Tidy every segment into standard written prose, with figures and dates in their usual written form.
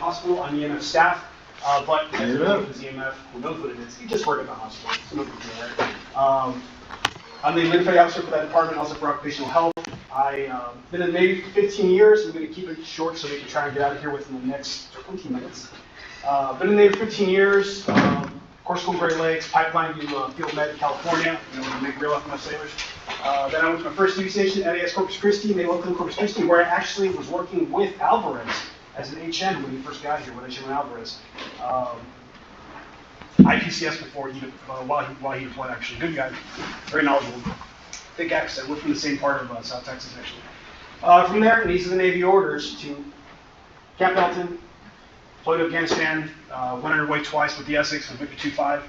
hospital on EMF staff, but as everyone knows EMF, who knows what it is, you just work at the hospital. It's no big deal, right? I'm the administrative officer for that department, also for occupational health. I've been in the Navy for 15 years. I'm going to keep it short so we can try and get out of here within the next 20 minutes. Been in the Navy for 15 years. Course school, Great Lakes, pipeline to Field Med in California, to make real life of my sailors. Then I went to my first duty station, NAS Corpus Christi, Naval Clinic Corpus Christi, where I actually was working with Alvarez as an HM when he first got here, when HM Alvarez. IPCS before he, while he deployed, actually. Good guy, very knowledgeable. Big accent. We're from the same part of South Texas, actually. From there, in each of the Navy orders to Camp Belton, deployed to Afghanistan, went underway twice with the Essex and Victor 2-5.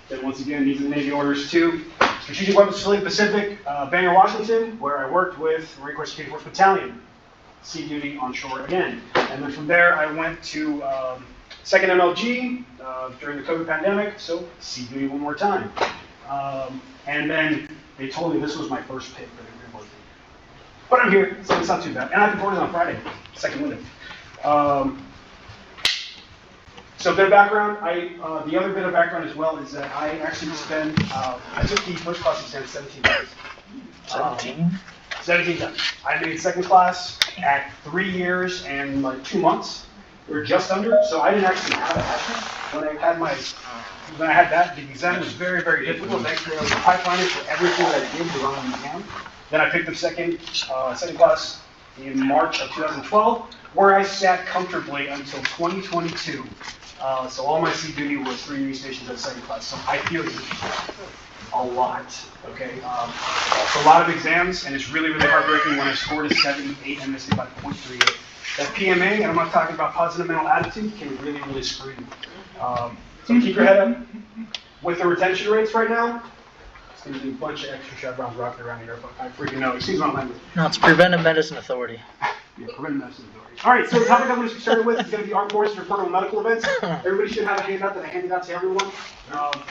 Then once again, these are the Navy orders to Strategic Weapons Facility Pacific, Bangor, Washington, where I worked with Marine Corps Security Force Battalion, sea duty on shore again. And then from there, I went to 2nd MLG during the COVID pandemic, so sea duty one more time. And then they told me this was my first pick for the Marine Corps. But I'm here, so it's not too bad. And I reported on Friday, second window. So a bit of background, the other bit of background as well is that I actually spent, I took the first class exam 17 times. 17? 17 times. I made second class at 3 years and like 2 months. We were just under, so I didn't actually have a hazard. When I had that, the exam was very, very difficult. Actually, I was a pipeliner for everything that I did to run on the exam. Then I picked up second class in March of 2012, where I sat comfortably until 2022. So all my sea duty was 3 Navy stations at second class. So I feel you a lot, okay? It's a lot of exams, and it's really, really heartbreaking when I scored a 78 and missed it by 0.38. That PMA, and I'm not talking about positive mental attitude, can really, really screw you. So keep your head up. With the retention rates right now, it's going to be a bunch of extra chevrons rocking around here, but I freaking know. Excuse my language. No, it's Preventive Medicine Authority. Yeah, Preventive Medicine Authority. All right, so the topic I'm going to get started with is going to be Armed Forces Reportable Medical Events. Everybody should have a handout that I handed out to everyone.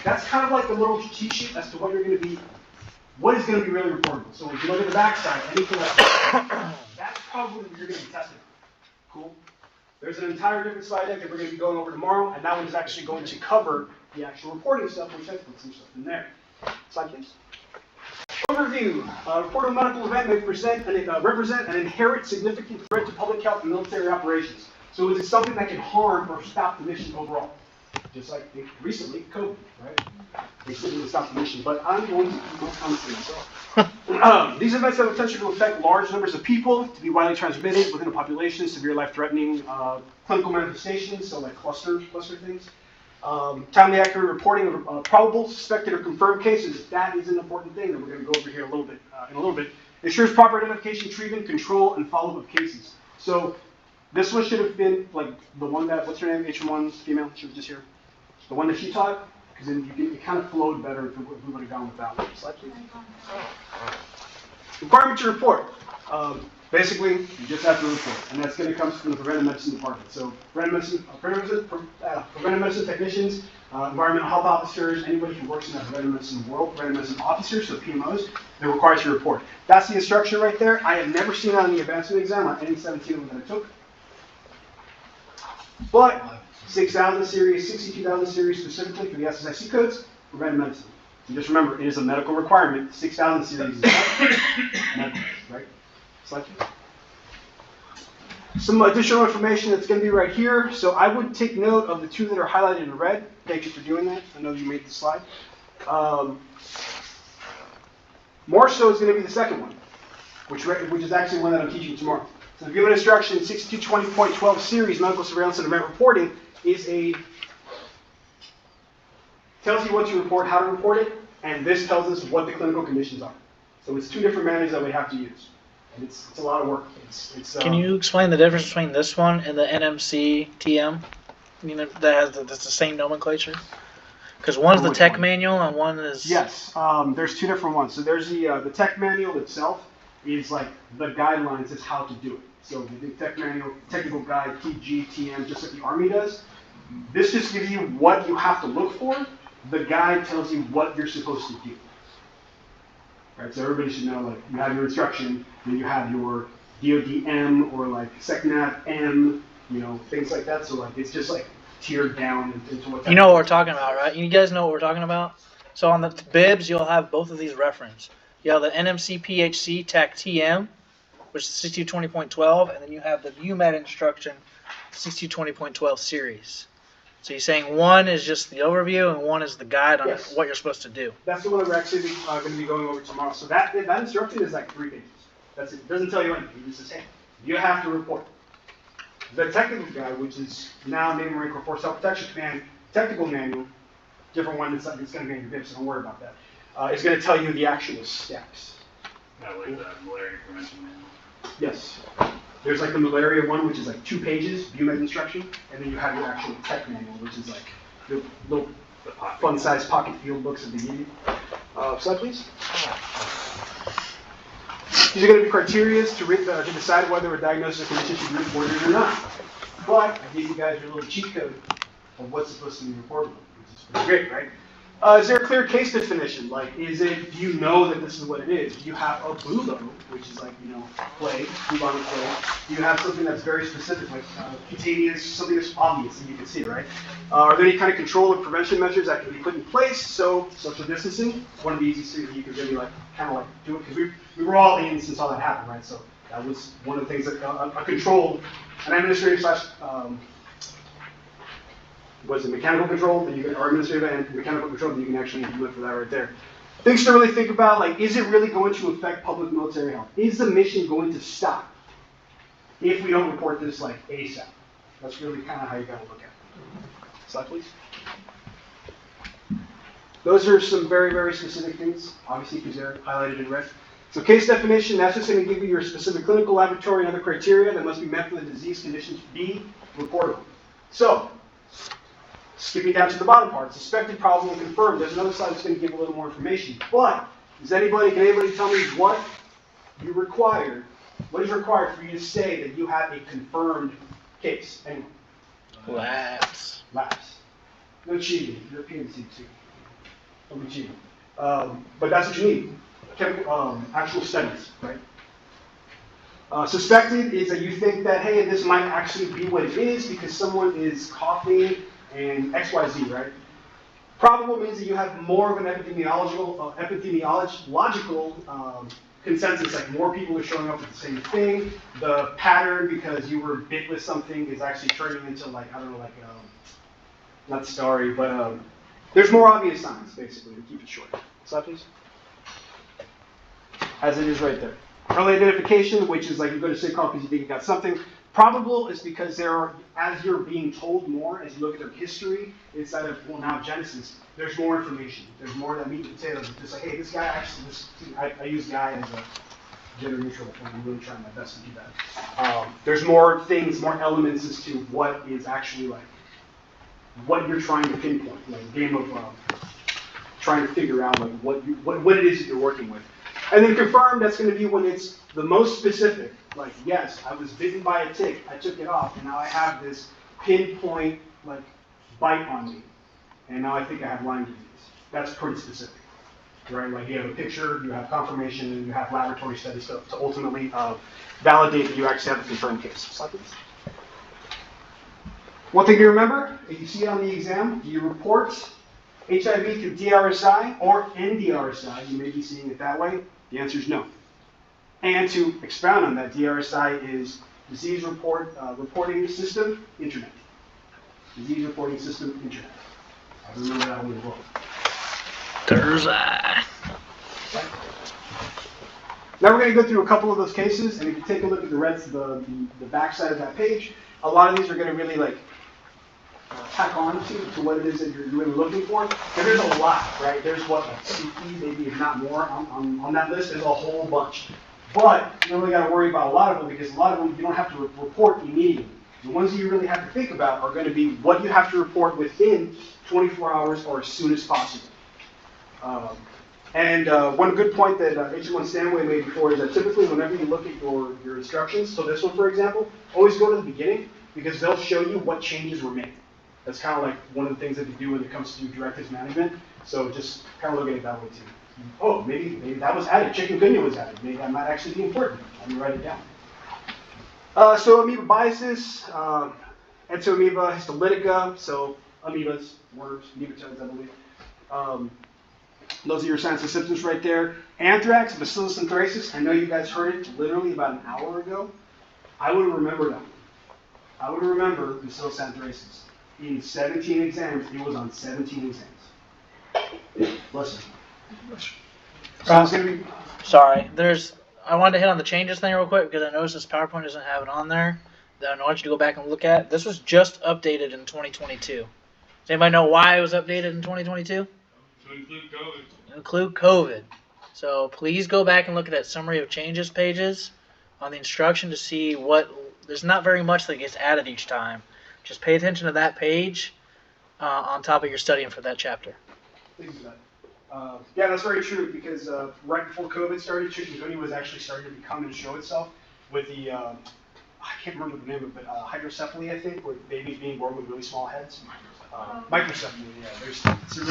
That's kind of like a little cheat sheet as to what you're going to be, what is going to be really reportable. So if you look at the back side, anything like that, that's probably what you're going to be testing. Cool. There's an entire different slide deck that we're going to be going over tomorrow, and that one is actually going to cover the actual reporting stuff, which I put some stuff in there. Slide, please. Overview. Reportable medical event may represent an inherent significant threat to public health and military operations. So it is something that can harm or stop the mission overall. Just like recently, COVID, right? They said it would stop the mission, but I'm going to keep my comments to myself. These events have the potential to affect large numbers of people, to be widely transmitted within a population, severe life-threatening clinical manifestations, so like cluster things. Timely, accurate reporting of probable, suspected, or confirmed cases. That is an important thing that we're going to go over here in a little bit. Ensures proper identification, treatment, control, and follow-up of cases. So this one should have been like the one that, what's her name, H1's female, she was just here. The one that she taught, because then it kind of flowed better if we would have gone with that one. Slide, please. Requirement to report. Basically, you just have to report, and that's going to come from the preventive medicine department. So preventive medicine technicians, environmental health officers, anybody who works in the preventive medicine world, preventive medicine officers, so PMOs, they're required to report. That's the instruction right there. I have never seen that on the advancement exam on any 17 of them that I took. But 6,000 series, 62,000 series specifically for the SSIC codes, preventive medicine. So just remember, it is a medical requirement. 6,000 series is medical, right? Slide. Some additional information that's going to be right here. So I would take note of the two that are highlighted in red. Thank you for doing that. I know you made the slide. More so is going to be the second one, which is actually one that I'm teaching tomorrow. So the given instruction 6220.12 series medical surveillance and event reporting tells you what to report, how to report it, and this tells us what the clinical conditions are. So it's two different manuals that we have to use. And it's a lot of work. Can you explain the difference between this one and the NMC TM? That's the same nomenclature? Because one's the tech manual and one is... Yes, there's two different ones. So there's the tech manual itself is like the guidelines is how to do it. So the tech manual, technical guide, TG, TM, just like the Army does. This just gives you what you have to look for. The guide tells you what you're supposed to do. Right, so everybody should know, like, you have your instruction, then you have your DOD-M or like SecNav-M, you know, things like that. So like it's just like tiered down into what. You know what we're talking about, right? You guys know what we're talking about? So on the bibs, you'll have both of these reference. You have the NMC PHC TAC TM, which is 6220.12, and then you have the UMED instruction 6220.12 series. So you're saying one is just the overview and one is the guide on Yes. what you're supposed to do. That's the one that we're actually going to be going over tomorrow. So that instruction is like 3 pages. That's it. It doesn't tell you anything. It just says, hey, you have to report. The technical guide, which is now named Marine Corps Force Self-Protection Command Technical Manual, different one that's going to be in your bib, so don't worry about that. It's going to tell you the actual steps. Like the malaria prevention manual. Yes. There's like the malaria one, which is like 2 pages, BUMED instruction, and then you have your actual tech manual, which is like the little fun-sized pocket field books at the beginning. Slide, please. These are going to be criteria to decide whether a diagnosis or condition should be reported or not. But I gave you guys your little cheat code of what's supposed to be reportable, which is pretty great, right? Is there a clear case definition? Like, do you know that this is what it is? Do you have a BULO, which is like, you know, plague, bubonic plague? Do you have something that's very specific, like cutaneous, something that's obvious that you can see, right? Are there any kind of control or prevention measures that can be put in place? So, social distancing, one of the easiest things you could really like, kind of like do it, because we were all in since all that happened, right? So that was one of the things that a control, an administrative slash, was it mechanical control that you can, or administrative and mechanical control that you can actually implement for that right there. Things to really think about, like, is it really going to affect public military health? Is the mission going to stop if we don't report this, like, ASAP? That's really kind of how you got to look at it. Slide, please. Those are some very, very specific things, obviously, because they're highlighted in red. So case definition, that's just going to give you your specific clinical, laboratory, and other criteria that must be met for the disease condition to be reportable. So, skipping down to the bottom part, suspected, probable, and confirmed. There's another slide that's going to give a little more information. But, can anybody tell me what is required for you to say that you have a confirmed case? Anyone? Labs. Labs. No cheating. You're a PNC too. Don't be cheating. But that's what you need. Actual studies, right? Suspected is that you think that, hey, this might actually be what it is because someone is coughing and XYZ, right? Probable means that you have more of an epidemiological consensus, like more people are showing up with the same thing. The pattern, because you were bit with something, is actually turning into like, I don't know, like, not starry, but there's more obvious signs, basically, to keep it short. Slide, please. As it is right there. Early identification, which is like you go to sick call because you think you got something. Probable is because there are, as you're being told more, as you look at their history, inside of, well, now Genesis, there's more information. There's more of that meat and potatoes. It's just like, hey, this guy actually, I use guy as a gender neutral point. I'm really trying my best to do that. There's more things, more elements as to what is actually like, what you're trying to pinpoint. Like a game of trying to figure out like what it is that you're working with. And then confirmed, that's going to be when it's the most specific. Like, yes, I was bitten by a tick, I took it off, and now I have this pinpoint, like, bite on me. And now I think I have Lyme disease. That's pretty specific, right? Like, you have a picture, you have confirmation, and you have laboratory studies to ultimately validate that you actually have a confirmed case. Slide, please. One thing to remember, if you see it on the exam, do you report HIV through DRSI or NDRSI? You may be seeing it that way. The answer is no. And to expound on that, DRSI is Disease Reporting System Internet. Disease Reporting System Internet. I remember that one as well. Thursday. Now we're going to go through a couple of those cases, and if you take a look at the back side of that page, a lot of these are going to really like tack on to what it is that you're really looking for. And there's a lot, right? There's what, like 50, maybe if not more on that list. There's a whole bunch. But you don't really got to worry about a lot of them because a lot of them you don't have to report immediately. The ones that you really have to think about are going to be what you have to report within 24 hours or as soon as possible. One good point that H1 Stanway made before is that typically whenever you look at your instructions, so this one for example, always go to the beginning because they'll show you what changes were made. That's kind of like one of the things that they do when it comes to directives management. So just kind of look at it that way too. Oh, maybe that was added. Chikungunya was added. Maybe that might actually be important. Let me write it down. So amoebiasis, entoamoeba, histolytica, so amoebas, worms, nematodes, I believe. Those are your signs and symptoms right there. Anthrax, bacillus anthracis, I know you guys heard it literally about an hour ago. I would remember that. I would remember bacillus anthracis. In 17 exams, it was on 17 exams. Listen. So it's going to be... Sorry, I wanted to hit on the changes thing real quick because I noticed this PowerPoint doesn't have it on there. That I want you to go back and look at. This was just updated in 2022. Does anybody know why it was updated in 2022? To include COVID. Include COVID. So please go back and look at that summary of changes pages on the instruction to see what. There's not very much that gets added each time. Just pay attention to that page on top of your studying for that chapter. Thank you for that. Yeah, that's very true because right before COVID started, chikungunya was actually starting to become and show itself with the, I can't remember the name of it, hydrocephaly, I think, where babies being born with really small heads. Microcephaly, yeah. There's some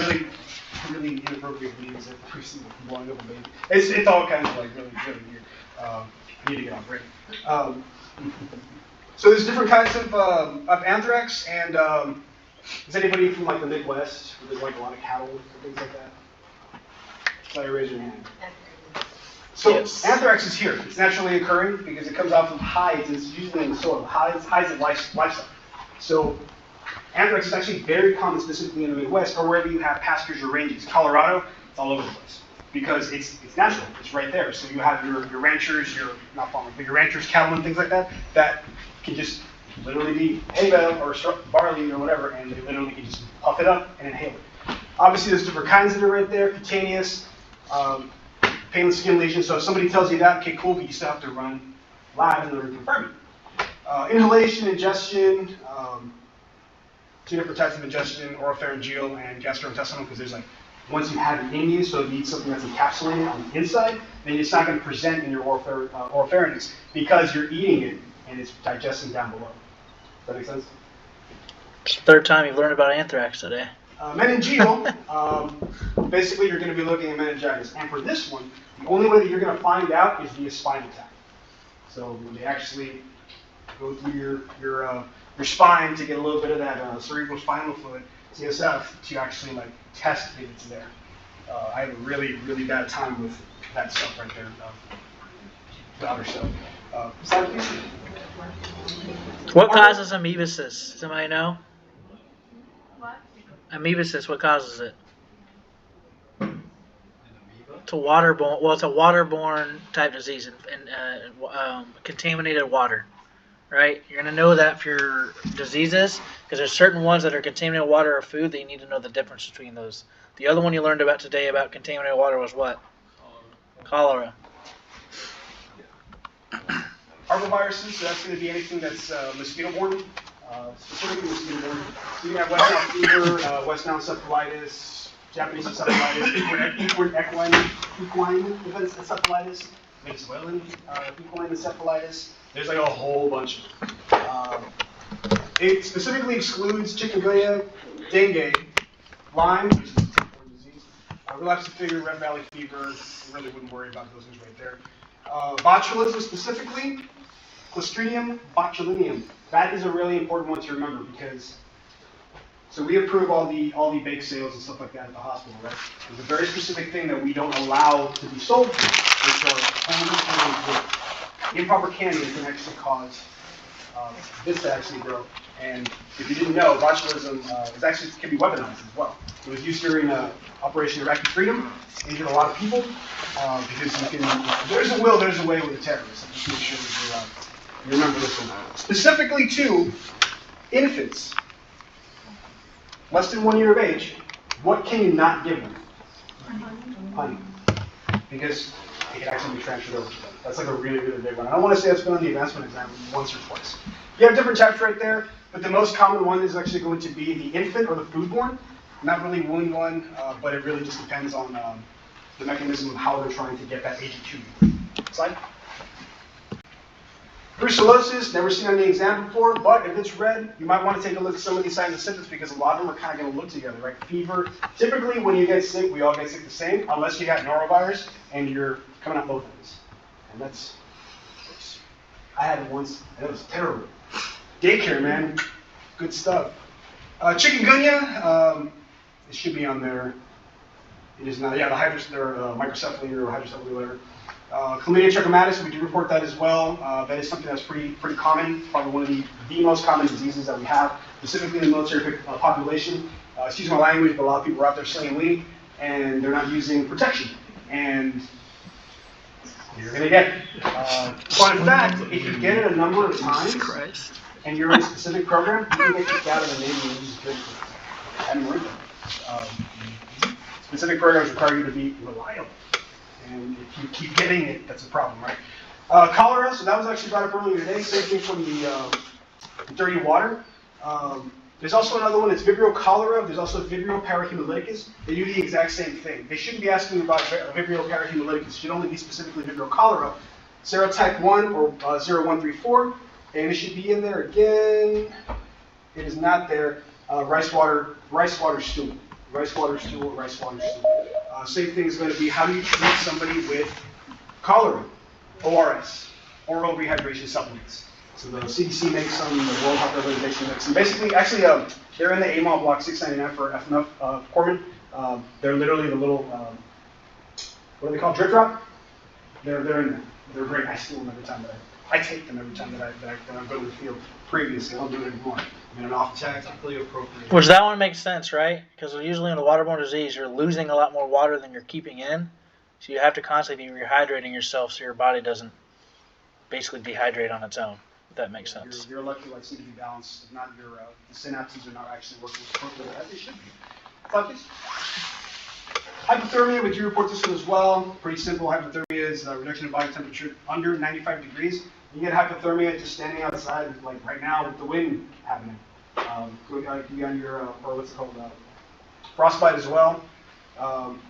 really inappropriate memes that we see blowing up a baby. It's all kinds of like really weird. I need to get on break. So there's different kinds of anthrax, and is anybody from like the Midwest where there's like a lot of cattle and things like that? So raise your hand. So yes. Anthrax is here. It's naturally occurring because it comes out from hides. It's usually in the soil. Hides and livestock. So anthrax is actually very common, specifically in the Midwest or wherever you have pastures or ranges. Colorado, it's all over the place because it's natural. It's right there. So you have your ranchers, your not farmers, but your ranchers, cattle, and things like that that can just literally be hay bale or barley or whatever, and they literally can just puff it up and inhale it. Obviously, there's different kinds that are right there. Cutaneous, painless skin lesions. So if somebody tells you that, okay, cool, but you still have to run lab in order to confirm it. Inhalation, ingestion, two different types of ingestion, oropharyngeal and gastrointestinal, because there's like, once you have it in you, so it needs something that's encapsulated on the inside, then it's not going to present in your oropharynx because you're eating it and it's digesting down below. Does that make sense? It's the third time you've learned about anthrax today. Meningeal, basically you're going to be looking at meningitis. And for this one, the only way that you're going to find out is via spinal tap. So when they actually go through your spine to get a little bit of that cerebrospinal fluid, CSF, to actually like test if it's there. I have a really bad time with that stuff right there. The other stuff. Slide, please. What causes amoebiasis? Does somebody know? What? Amoebiasis, what causes it? It's a waterborne. Well, it's a waterborne type disease in contaminated water, right? You're gonna know that for your diseases because there's certain ones that are contaminated water or food that you need to know the difference between those. The other one you learned about today about contaminated water was what? Cholera. Arboviruses, so that's going to be anything that's mosquito-borne, specifically mosquito-borne. So you can have West Nile fever, West Nile encephalitis, Japanese encephalitis, equine encephalitis, Venezuelan equine encephalitis. There's like a whole bunch of them. It specifically excludes chikungunya, dengue, Lyme, which is a tick-borne disease, relapsing fever, Red Valley fever. You really wouldn't worry about those ones right there. Botulism specifically, Clostridium botulinum. That is a really important one to remember because, so we approve all the bake sales and stuff like that at the hospital, right? There's a very specific thing that we don't allow to be sold, which are candy. Improper canning can actually cause this to actually grow. And if you didn't know, botulism can be weaponized as well. It was used during Operation Iraqi Freedom. Injured a lot of people because you can. If there's a will, there's a way with the terrorists. Just make sure that you remember this one. Specifically to infants, less than 1 year of age. What can you not give them? Honey, because it can actually be transferred over to them. That's like a really big one. I don't want to say that's been on the advancement exam once or twice. You have different types right there, but the most common one is actually going to be the infant or the foodborne. Not really wound one, but it really just depends on the mechanism of how they're trying to get that agent to you. Slide. Brucellosis, never seen on the exam before, but if it's red, you might want to take a look at some of these signs and symptoms because a lot of them are kind of going to look together, right? Fever. Typically, when you get sick, we all get sick the same, unless you got norovirus and you're coming out both ends. And that's I had it once, and it was terrible. Daycare, man, good stuff. Chikungunya, it should be on there. It is not. Yeah, the microcephaly or hydrocephaly, whatever. Chlamydia trachomatis, we do report that as well. That is something that's pretty common. Probably one of the most common diseases that we have, specifically in the military population. Excuse my language, but a lot of people are out there slinging weed, and they're not using protection. And you're gonna get it. But in fact, if you get it a number of times, and you're in a specific program, you can get kicked out of the Navy and use security clearance. And Marine. Specific programs require you to be reliable. And if you keep getting it, that's a problem, right? Cholera, so that was actually brought up earlier today, same thing from the dirty water. There's also another one, it's Vibrio cholera. There's also Vibrio parahemolyticus. They do the exact same thing. They shouldn't be asking about Vibrio parahemolyticus. It should only be specifically Vibrio cholera. Serotype 1 or 0134. And it should be in there again. It is not there. Rice water stool. Rice water stool or rice water stool. Same thing is going to be, how do you treat somebody with cholera? ORS, oral rehydration supplements. So the CDC makes some, the World Health Organization makes some. Basically, actually, they're in the AMOL block 699 for FNF Corpsmen. They're literally the little, what are they called? Drip drop? They're in there. They're great. I steal them every time that I take them every time that I go to the field. Previously, I don't do it anymore. I'm in an off tactically appropriate. Which that one makes sense, right? Because usually in a waterborne disease, you're losing a lot more water than you're keeping in. So you have to constantly be rehydrating yourself so your body doesn't basically dehydrate on its own. If that makes sense. Your electrolytes need to be balanced. If not, your the synapses are not actually working appropriately as they should be. Please. Hypothermia, we do report this one as well. Pretty simple. Hypothermia is reduction in body temperature under 95 degrees. You get hypothermia just standing outside, like right now with the wind happening. You can be on your, or what's it called, frostbite as well,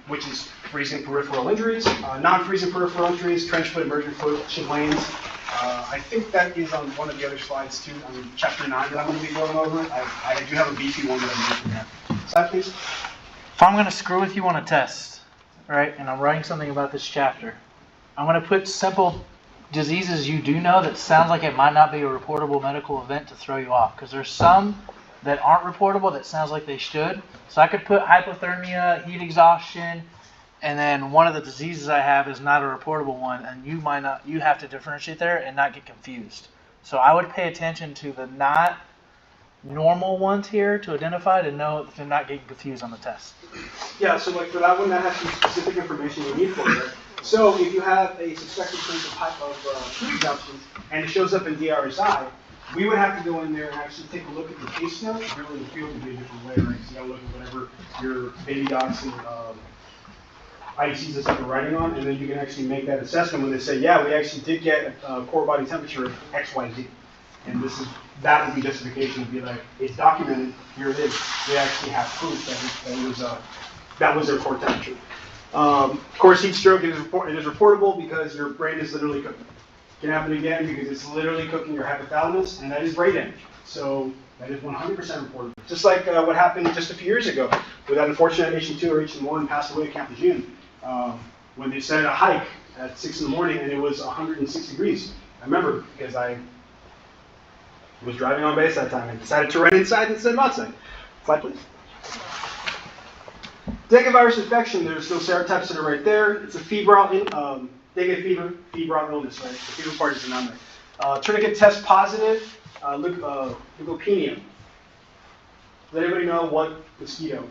which is freezing peripheral injuries. Non-freezing peripheral injuries, trench foot, emergent foot, chilblains. I think that is on one of the other slides too, on chapter 9 that I'm going to be going over. I do have a beefy one that I'm using that. Slide please. If I'm going to screw with you on a test, right, and I'm writing something about this chapter, I'm going to put simple diseases you do know that sounds like it might not be a reportable medical event to throw you off. Because there's some that aren't reportable that sounds like they should. So I could put hypothermia, heat exhaustion, and then one of the diseases I have is not a reportable one, and you might not. You have to differentiate there and not get confused. So I would pay attention to the not normal ones here to identify to know if they're not getting confused on the test. Yeah, so like for that one, that has some specific information you need for it. So if you have a suspected case of heat exhaustion and it shows up in DRSI, we would have to go in there and actually take a look at the case notes. Really, the field would be a different way, right? So you got to look at whatever your baby docs and IDCs and stuff are writing on, and then you can actually make that assessment when they say, yeah, we actually did get a core body temperature of X, Y, Z. And that would be justification to be like, it's documented, here it is. We actually have proof that was their core temperature. Of course, heat stroke is reportable because your brain is literally cooking. It can happen again because it's literally cooking your hypothalamus, and that is brain damage. So that is 100% reportable. Just like what happened just a few years ago with that unfortunate HE2 or HE1 passed away at Camp Lejeune when they set a hike at 6 in the morning and it was 106 degrees. I remember because I was driving on base that time and decided to run inside instead of outside. Slide, please. Dengue virus infection, there's no serotypes that are right there. It's a febrile, dengue fever, febrile illness, right? The fever part is not there. Tourniquet test positive, leukopenia. Let everybody know what mosquito.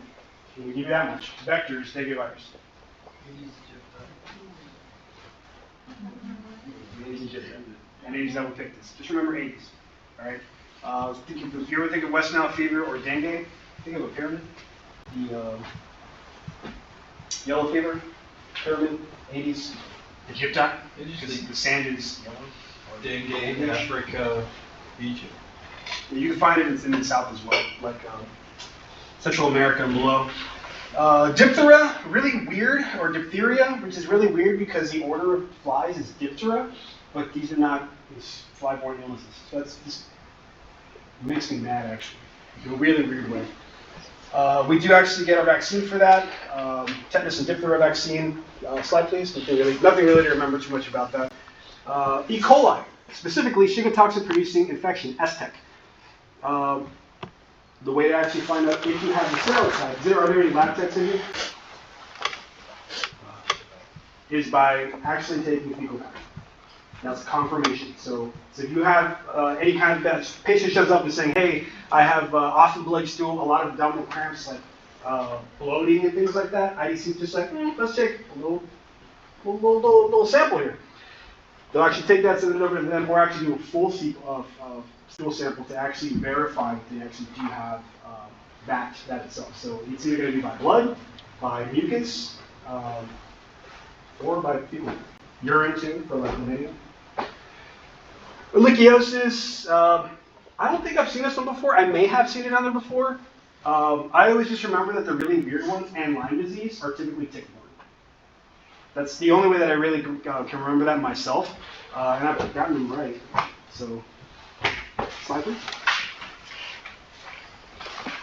Can we give you that much? Vectors, dengue virus. And Aedes albopictus. Just remember Aedes. All right. If you ever think of West Nile fever or dengue, think of a pyramid. The yellow fever, pyramid, Aedes, Egypti, because the sand is yellow. Dengue, Africa, Egypt. You can find it in the south as well, like Central America and below. Diphtheria, really weird, or diphtheria, which is really weird because the order of flies is Diphthera, but these are not fly-borne illnesses. So that's just makes me mad, actually, in a really weird way. We do actually get our vaccine for that, tetanus and diphtheria vaccine. Slide, please. Nothing really to remember too much about that. E. coli. specifically Shigatoxin-producing infection, STEC. The way to actually find out if you have the serotype, are there any lab tests in here? Is by actually taking fecal matter. That's confirmation. So if you have any kind of that patient shows up and saying, hey, I have often bloody stool, a lot of abdominal cramps, like bloating and things like that, IDC is just like, let's take a little sample here. They'll actually take that, send it over to them, or actually do a full stool sample to actually verify that they actually do have that itself. So it's either going to be by blood, by mucus, or by fecal urine too, for like chlamydia. Ehrlichiosis, I don't think I've seen this one before. I may have seen it on there before. I always just remember that the really weird ones and Lyme disease are typically tick-borne. That's the only way that I really can remember that myself, and I've gotten them right. So, slide please.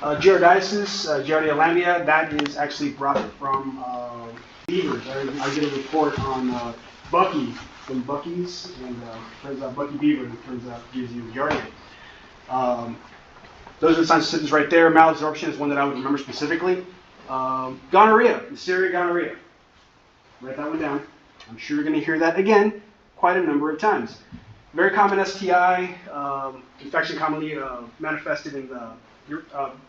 Giardiasis, Giardia lamblia, that is actually brought from beavers. I did a report on Bucky from Bucky's, and turns out Bucky Beaver, and turns out gives you Giardia. Those are the signs and symptoms right there. Malabsorption is one that I would remember specifically. Gonorrhea, Neisseria gonorrhea. Write that one down. I'm sure you're going to hear that again quite a number of times. Very common STI, infection commonly manifested in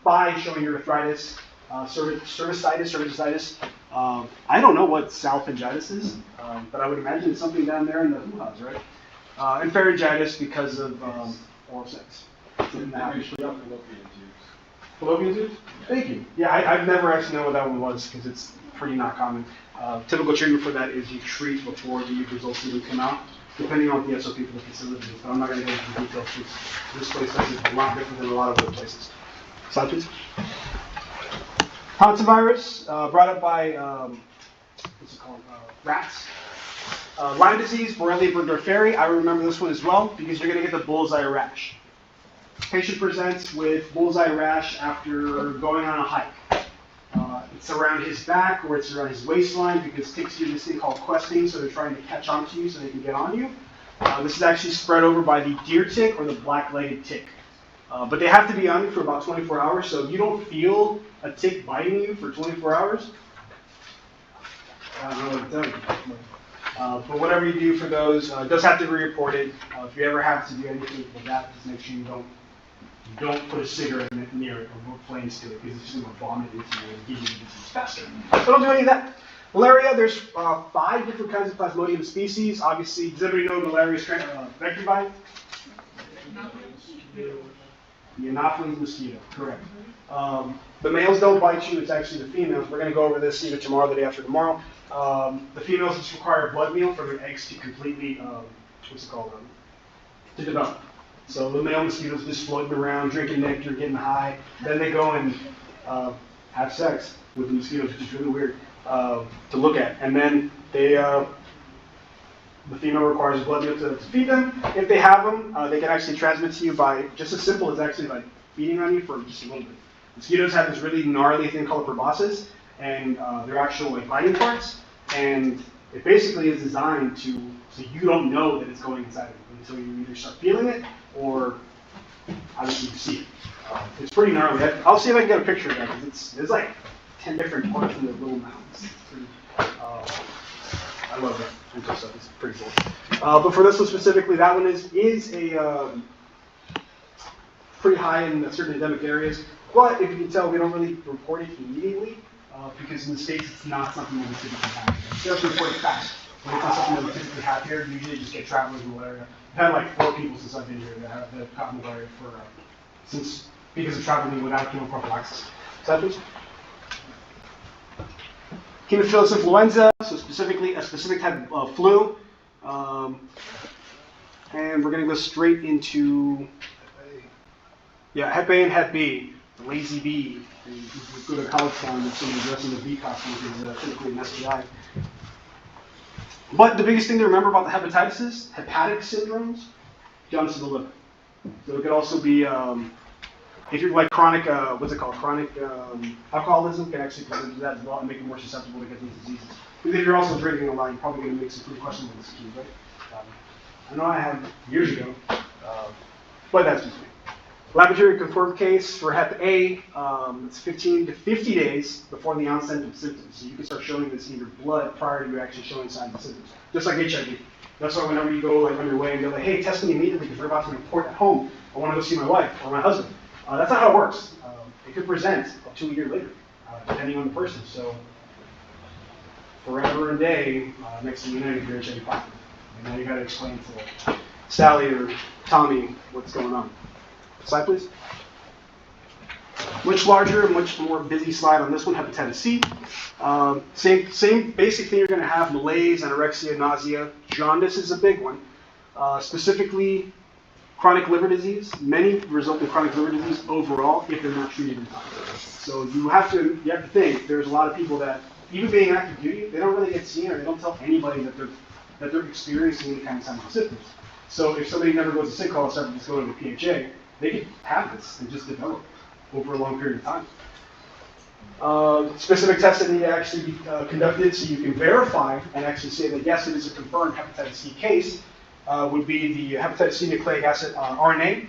by showing urethritis, cervicitis. I don't know what salpingitis is, but I would imagine it's something down there in the hoo-haws, right? And pharyngitis because of oral sex. Fallopian tubes? Thank you. Yeah, I've never actually known what that one was because it's pretty not common. Typical treatment for that is you treat before the results even come out, depending on the SOP for the facility. But I'm not going to get into details because this place is a lot different than a lot of other places. Slide, please. Hantavirus, brought up by, what's it called, rats. Lyme disease, Borrelia burgdorferi. I remember this one as well because you're going to get the bullseye rash. Patient presents with bullseye rash after going on a hike. It's around his back or it's around his waistline because ticks do this thing called questing, so they're trying to catch onto you so they can get on you. This is actually spread over by the deer tick or the black-legged tick. But they have to be on you for about 24 hours, so if you don't feel a tick biting you for 24 hours, I don't know what to tell you. But whatever you do for those, it does have to be reported. If you ever have to do anything like that, just make sure you don't put a cigarette near it or put flames to it because it's just going to vomit into you and give you the disease faster. So don't do any of that. Malaria, there's 5 different kinds of Plasmodium species. Obviously, does everybody know malaria is vectored by? The Anopheles mosquito, correct. The males don't bite you, it's actually the females. We're going to go over this either tomorrow or the day after tomorrow. The females just require a blood meal for their eggs to completely, to develop. So the male mosquitoes just floating around, drinking nectar, getting high. Then they go and have sex with the mosquitoes, which is really weird to look at. And then they, the female requires a blood meal to feed them. If they have them, they can actually transmit to you by just as simple as actually by feeding on you for just a little bit. Mosquitoes have this really gnarly thing called proboscis, and they're actual like biting parts, and it basically is designed so you don't know that it's going inside of you until you either start feeling it or obviously you see it. It's pretty gnarly. I'll see if I can get a picture of that because there's like 10 different parts in the little mounds. I love that. It's pretty cool. But for this one specifically, that one is a pretty high in certain endemic areas. But if you can tell, we don't really report it immediately because in the States it's not something that we typically have. We have to report it fast. When it's not something that we typically have here, we usually just get travelers in malaria. I've had like 4 people since I've been here that have gotten malaria because of traveling without chemoprophylaxis. So please. Haemophilus influenza, so specifically a specific type of flu. And we're going to go straight into Hep A and Hep B, the lazy bee. You go to college town and somebody dressed in a bee costume is typically an STI. But the biggest thing to remember about the hepatitis, hepatic syndromes, jumps to the liver. So it could also be, if you're like chronic, chronic alcoholism can actually present to that as well and make you more susceptible to get these diseases. Because if you're also drinking a lot, you're probably going to make some pretty questionable decisions, right? I know I have years ago, but that's just me. Laboratory confirmed case for Hep A, it's 15 to 50 days before the onset of symptoms. So you can start showing this in your blood prior to you actually showing signs and symptoms, just like HIV. That's why whenever you go like on your way and they're like, hey, test me immediately because we're about to report at home. I want to go see my wife or my husband. That's not how it works. It could present up to a year later, depending on the person. So forever and day, next thing you know, you're HIV positive. And now you got to explain to Sally or Tommy what's going on. Slide, please. Much larger, much more busy slide on this one, hepatitis C. Same basic thing you're going to have, malaise, anorexia, nausea. Jaundice is a big one. Specifically, chronic liver disease. Many result in chronic liver disease overall if they're not treated in time. So you have to think there's a lot of people that, even being active duty, they don't really get seen or they don't tell anybody that they're experiencing any kind of signs and symptoms. So if somebody never goes to sick call instead of just going to the PHA, they could have this and just develop it over a long period of time. Specific tests that need to actually be conducted so you can verify and actually say that yes, it is a confirmed hepatitis C case would be the hepatitis C nucleic acid RNA,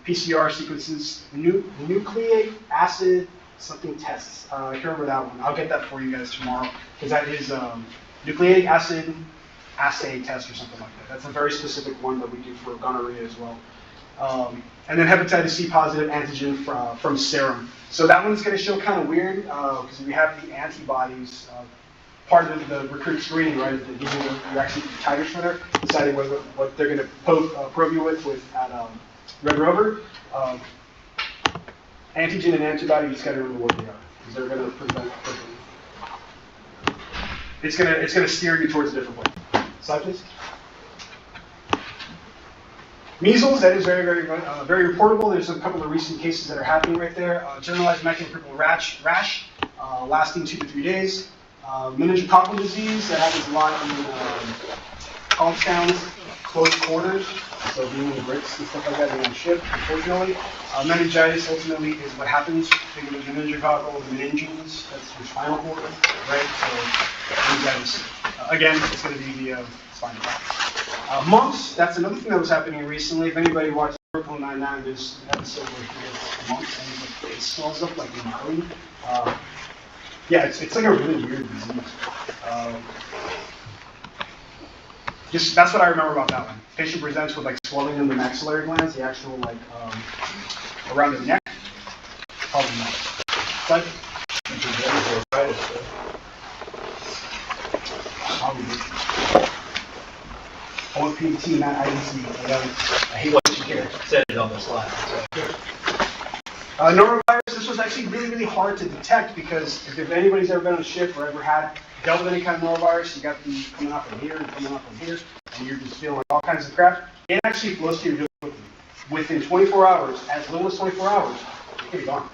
PCR sequences, nucleic acid something tests. I can't remember that one. I'll get that for you guys tomorrow because that is nucleic acid assay test or something like that. That's a very specific one that we do for gonorrhea as well. And then hepatitis C positive antigen from serum. So that one's going to show kind of weird because we have the antibodies. Part of the recruit screening, right? They give you actually titers for there, deciding what they're going to probe you with at Red Rover. Antigen and antibody, you just got to remember what they are because they're going to prevent. It's going to steer you towards a different way. Slide, please. Measles, that is very reportable. There's a couple of recent cases that are happening right there. Generalized macular purple rash lasting 2 to 3 days. Meningococcal disease, that happens a lot in college towns, close quarters, so being in bricks and stuff like that, being on ship, unfortunately. Meningitis ultimately is what happens. Think of the meningococcal, the meninges, that's your spinal cord, right? So meningitis. Again, it's going to be the spinal cord. Mumps, that's another thing that was happening recently. If anybody watched Brooklyn Nine-Nine, there's an episode where he gets mumps and his face swells up like gnarly. Yeah, it's like a really weird disease. That's what I remember about that one. Patient presents with like swelling in the maxillary glands, the actual like around the neck. Probably not. But OPT, not IDC. I hate what you hear. Said it on the slide. Norovirus, this was actually really hard to detect because if anybody's ever been on a ship or ever dealt with any kind of norovirus, you got them coming out from here and coming out from here, and you're just feeling all kinds of crap. It actually flows to you really quickly. Within 24 hours, as little as 24 hours, it can be gone.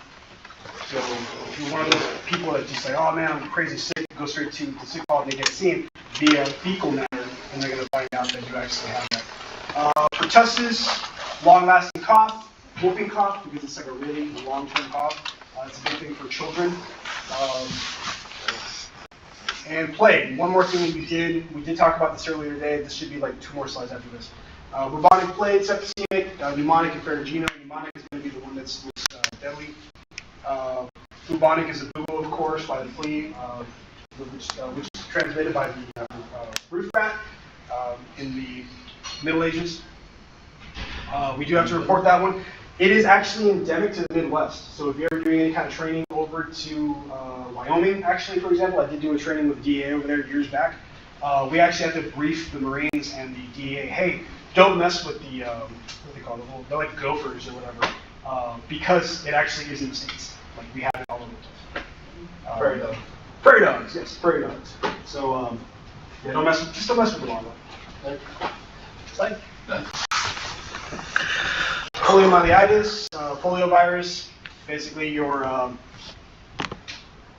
So if you're one of those people that just say, oh man, I'm crazy sick, go straight to sick call and they get seen via fecal matter, and they're going to find out that you actually have that. Pertussis, long-lasting cough. Whooping cough, because it's like a really long-term cough. It's a big thing for children. And plague. One more thing that we did talk about this earlier today. This should be like 2 more slides after this. Bubonic plague, septicemic, pneumonic, and pharyngeal. Pneumonic is going to be the one that's most deadly. Bubonic is a bubo, of course, by the flea, which is transmitted by the roof rat in the Middle Ages. We do have to report that one. It is actually endemic to the Midwest. So if you're ever doing any kind of training over to Wyoming, actually, for example, I did do a training with the DEA over there years back. We actually had to brief the Marines and the DEA, hey, don't mess with the, what do they call them? They're like gophers or whatever, because it actually is in the States. Like, we have it all over the place. Prairie dogs. Prairie dogs, yes, prairie dogs. So, yeah, don't mess with them all. Right? It's like, poliomyelitis, poliovirus, basically your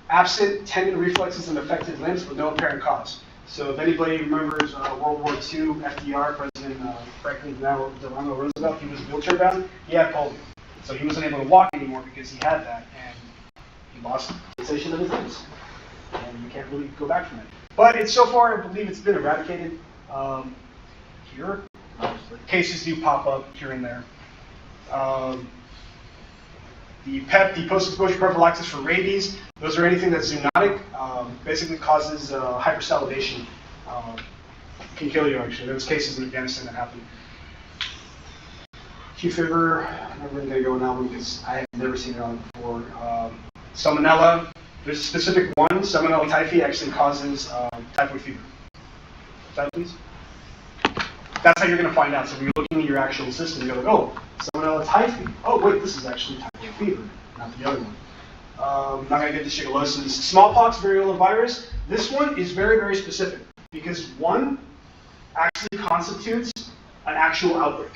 absent tendon reflexes and affected limbs with no apparent cause. So if anybody remembers World War II, FDR, President Franklin Delano Roosevelt, he was wheelchair bound, he had polio. So he wasn't able to walk anymore because he had that, and he lost the sensation of his limbs. And you can't really go back from it. But it's so far, I believe it's been eradicated. here. Cases do pop up here and there. The PEP, the post-exposure prophylaxis for rabies, those are anything that's zoonotic, basically causes hypersalivation. Can kill you, actually. There was cases in Afghanistan that happened. Q fever, I'm never going to go on that one because I have never seen it on it before. Salmonella, there's a specific one. Salmonella typhi actually causes typhoid fever. Slide, please. That's how you're going to find out. So when you're looking at your actual system, you're like, oh, Salmonella typhi. Oh, wait, this is actually typhoid fever, not the other one. Not going to get to shigellosis. Smallpox, variola virus. This one is very, very specific because one actually constitutes an actual outbreak.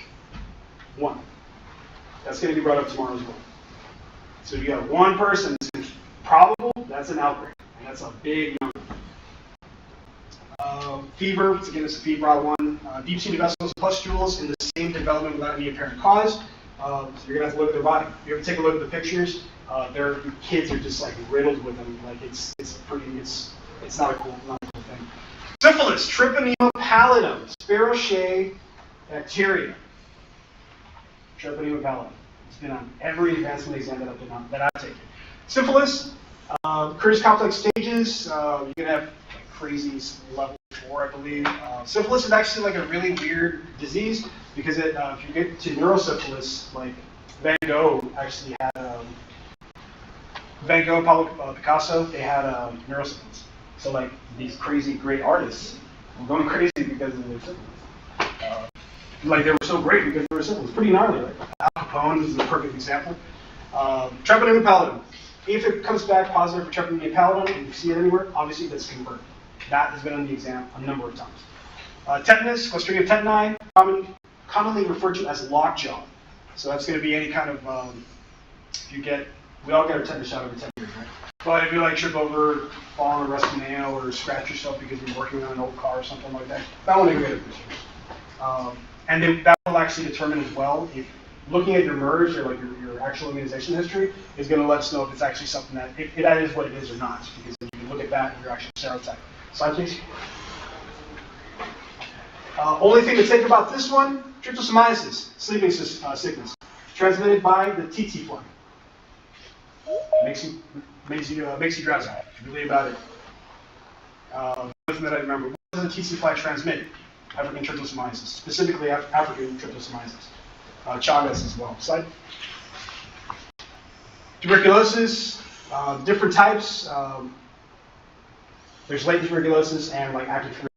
One. That's going to be brought up tomorrow as well. So if you got one person that's probable, that's an outbreak. And that's a big number. Fever, again, it's a febrile one. Deep-seated vessels and pustules in the same development without any apparent cause. So you're going to have to look at their body. If you ever take a look at the pictures, their kids are just like riddled with them. Like it's not a cool thing. Syphilis, Treponema pallidum, Spirochaete bacteria. Treponema pallidum. It's been on every advancement exam that I've taken. Syphilis, occurs complex stages. You're gonna have crazy level 4, I believe. Syphilis is actually like a really weird disease because if you get to neurosyphilis, like Van Gogh actually had Van Gogh, Pablo Picasso, they had neurosyphilis. So like these crazy great artists were going crazy because of their syphilis. Like they were so great because they were syphilis. Pretty gnarly. Like Al Capone is a perfect example. Treponema pallidum. If it comes back positive for Treponema pallidum and you see it anywhere, obviously that's confirmed. That has been on the exam a number of times. Tetanus, Clostridium tetani, commonly referred to as lockjaw. So that's going to be any kind of, we all get our tetanus shot every 10 years, right? But if you like trip over, fall on a rusty nail, or scratch yourself because you're working on an old car or something like that, that one ain't good. And then that will actually determine as well if looking at your MERS or like your actual immunization history is going to let us know if it's actually something that that is what it is or not, because then you can look at that and your actual serotype. Slide, please. Only thing to think about this one: tryptosomiasis, sleeping sickness, transmitted by the TT fly. Makes you drowsy. Really about it. Nothing that I remember. What does the TT fly transmit? African tryptosomiasis, specifically African tryptosomiasis. Chagas as well. Slide. Tuberculosis, different types. There's latent tuberculosis and like active tuberculosis.